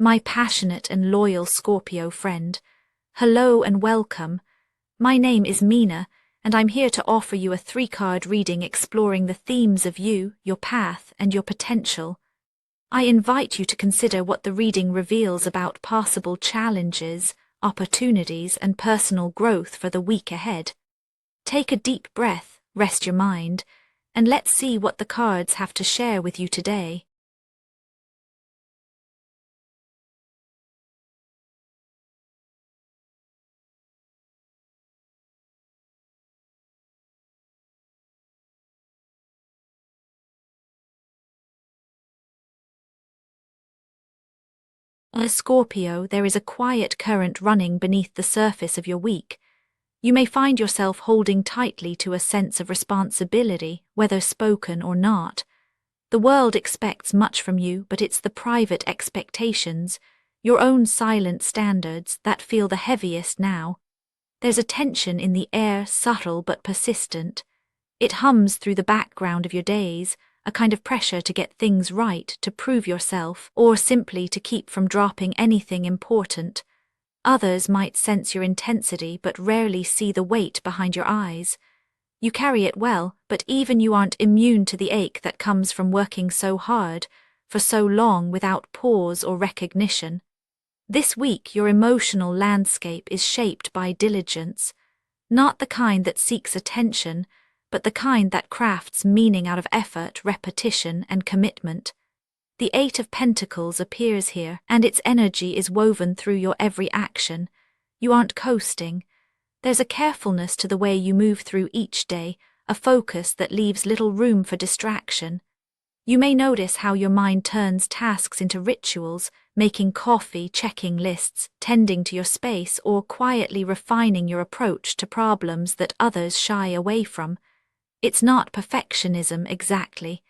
my passionate and loyal Scorpio friend. Hello and welcome. My name is Mina, and I'm here to offer you a 3-card reading exploring the themes of you, your path, and your potential. I invite you to consider what the reading reveals about possible challenges, opportunities, and personal growth for the week ahead. Take a deep breath, rest your mind, and let's see what the cards have to share with you today. As Scorpio, there is a quiet current running beneath the surface of your week. You may find yourself holding tightly to a sense of responsibility, whether spoken or not. The world expects much from you, but it's the private expectations, your own silent standards, that feel the heaviest now. There's a tension in the air, subtle but persistent. It hums through the background of your days, a kind of pressure to get things right, to prove yourself, or simply to keep from dropping anything important. Others might sense your intensity but rarely see the weight behind your eyes. You carry it well, but even you aren't immune to the ache that comes from working so hard, for so long without pause or recognition. This week your emotional landscape is shaped by diligence, not the kind that seeks attention, but the kind that crafts meaning out of effort, repetition, and commitment. The 8 of Pentacles appears here, and its energy is woven through your every action. You aren't coasting. There's a carefulness to the way you move through each day, a focus that leaves little room for distraction. You may notice how your mind turns tasks into rituals, making coffee, checking lists, tending to your space, or quietly refining your approach to problems that others shy away from. It's not perfectionism exactly.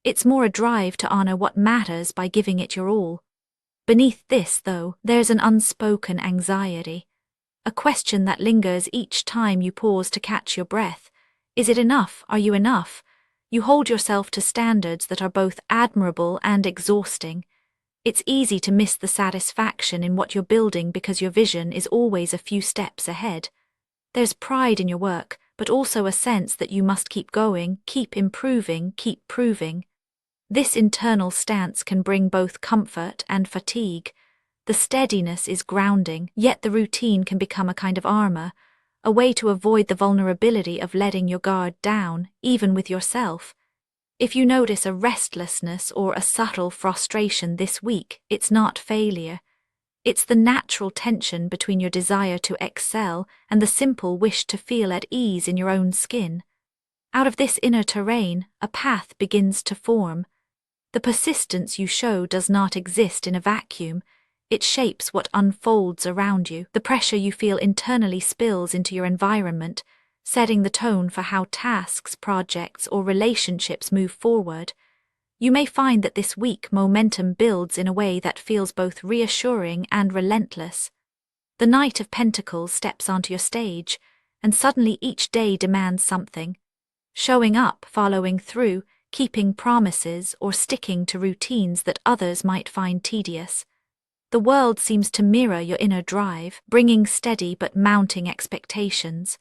It's more a drive to honor what matters by giving it your all. Beneath this, though, there's an unspoken anxiety, a question that lingers each time you pause to catch your breath. Is it enough? Are you enough? You hold yourself to standards that are both admirable and exhausting. It's easy to miss the satisfaction in what you're building because your vision is always a few steps ahead. There's pride in your work, but also a sense that you must keep going, keep improving, keep proving. This internal stance can bring both comfort and fatigue. The steadiness is grounding, yet the routine can become a kind of armor, a way to avoid the vulnerability of letting your guard down, even with yourself. If you notice a restlessness or a subtle frustration this week, it's not failure. It's the natural tension between your desire to excel and the simple wish to feel at ease in your own skin. Out of this inner terrain, a path begins to form. The persistence you show does not exist in a vacuum. It shapes what unfolds around you. The pressure you feel internally spills into your environment, setting the tone for how tasks, projects, or relationships move forward. You may find that this week momentum builds in a way that feels both reassuring and relentless. The Knight of Pentacles steps onto your stage, and suddenly each day demands something. Showing up, following through, keeping promises, or sticking to routines that others might find tedious. The world seems to mirror your inner drive, bringing steady but mounting expectations.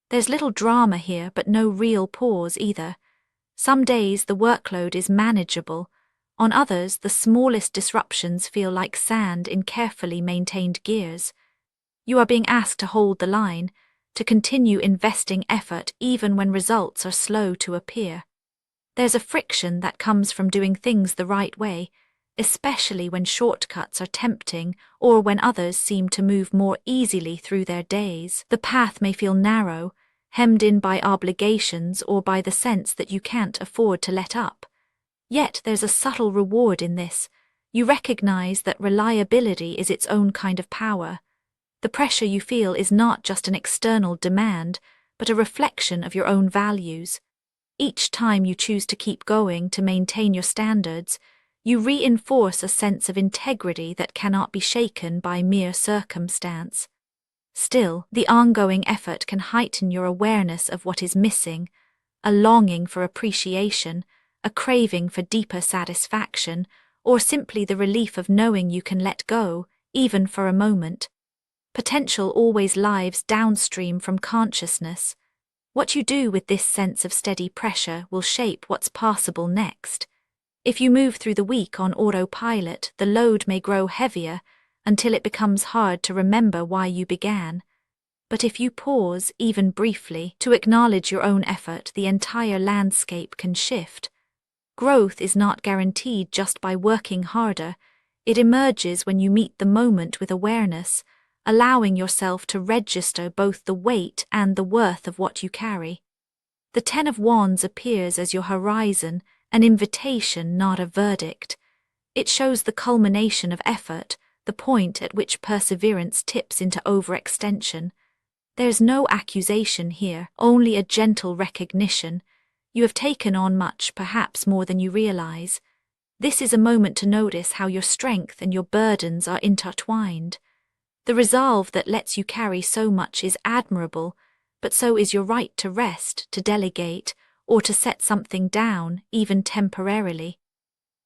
There's little drama here, but no real pause either. Some days the workload is manageable. On others, the smallest disruptions feel like sand in carefully maintained gears. You are being asked to hold the line, to continue investing effort even when results are slow to appear. There's a friction that comes from doing things the right way, especially when shortcuts are tempting or when others seem to move more easily through their days. The path may feel narrow, hemmed in by obligations or by the sense that you can't afford to let up. Yet there's a subtle reward in this. You recognize that reliability is its own kind of power. The pressure you feel is not just an external demand, but a reflection of your own values. Each time you choose to keep going to maintain your standards, you reinforce a sense of integrity that cannot be shaken by mere circumstance. Still, the ongoing effort can heighten your awareness of what is missing, a longing for appreciation, a craving for deeper satisfaction, or simply the relief of knowing you can let go, even for a moment. Potential always lives downstream from consciousness. What you do with this sense of steady pressure will shape what's possible next. If you move through the week on autopilot, the load may grow heavier until it becomes hard to remember why you began. But if you pause, even briefly, to acknowledge your own effort, the entire landscape can shift. Growth is not guaranteed just by working harder. It emerges when you meet the moment with awareness, allowing yourself to register both the weight and the worth of what you carry. The Ten of Wands appears as your horizon, an invitation, not a verdict. It shows the culmination of effort, the point at which perseverance tips into overextension. There's no accusation here, only a gentle recognition. You have taken on much, perhaps more than you realize. This is a moment to notice how your strength and your burdens are intertwined. The resolve that lets you carry so much is admirable, but so is your right to rest, to delegate, or to set something down, even temporarily.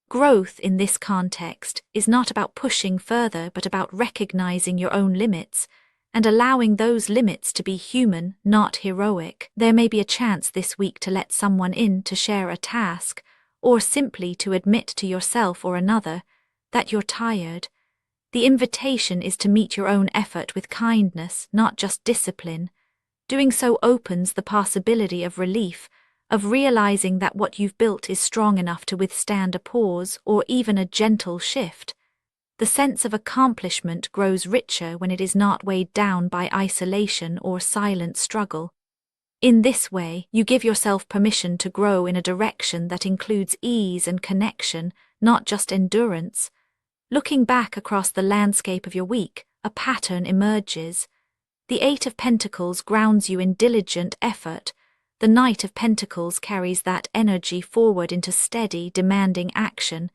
Growth in this context is not about pushing further, but about recognizing your own limits and allowing those limits to be human, not heroic. There may be a chance this week to let someone in to share a task, or simply to admit to yourself or another that you're tired. The invitation is to meet your own effort with kindness, not just discipline. Doing so opens the possibility of relief, of realizing that what you've built is strong enough to withstand a pause or even a gentle shift. The sense of accomplishment grows richer when it is not weighed down by isolation or silent struggle. In this way, you give yourself permission to grow in a direction that includes ease and connection, not just endurance. Looking back across the landscape of your week, a pattern emerges. The Eight of Pentacles grounds you in diligent effort. The Knight of Pentacles carries that energy forward into steady, demanding action.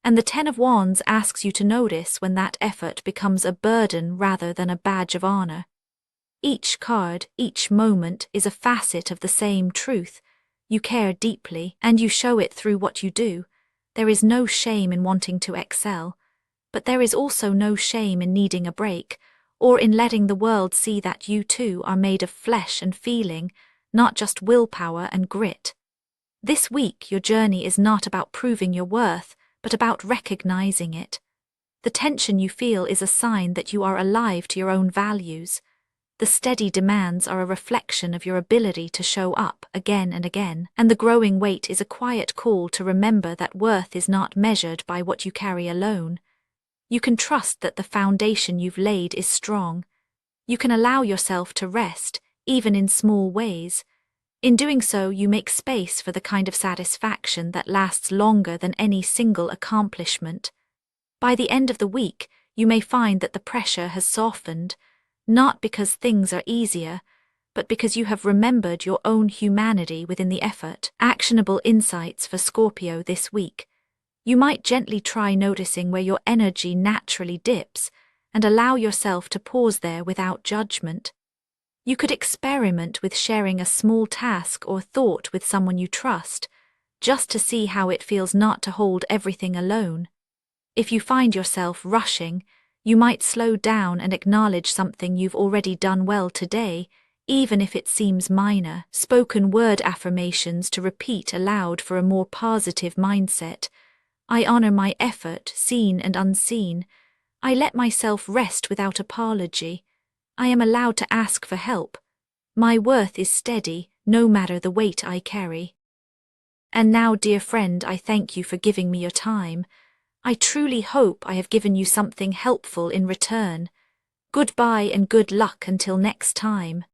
And the Ten of Wands asks you to notice when that effort becomes a burden rather than a badge of honor. Each card, each moment is a facet of the same truth. You care deeply, and you show it through what you do. There is no shame in wanting to excel, but there is also no shame in needing a break, or in letting the world see that you too are made of flesh and feeling, not just willpower and grit. This week, your journey is not about proving your worth, but about recognizing it. The tension you feel is a sign that you are alive to your own values. The steady demands are a reflection of your ability to show up again and again, and the growing weight is a quiet call to remember that worth is not measured by what you carry alone. You can trust that the foundation you've laid is strong. You can allow yourself to rest, even in small ways. In doing so, you make space for the kind of satisfaction that lasts longer than any single accomplishment. By the end of the week, you may find that the pressure has softened, not because things are easier, but because you have remembered your own humanity within the effort. Actionable insights for Scorpio this week. You might gently try noticing where your energy naturally dips and allow yourself to pause there without judgment. You could experiment with sharing a small task or thought with someone you trust, just to see how it feels not to hold everything alone. If you find yourself rushing, you might slow down and acknowledge something you've already done well today, even if it seems minor. Spoken word affirmations to repeat aloud for a more positive mindset. I honor my effort, seen and unseen. I let myself rest without apology. I am allowed to ask for help. My worth is steady, no matter the weight I carry. And now, dear friend, I thank you for giving me your time. I truly hope I have given you something helpful in return. Goodbye and good luck until next time.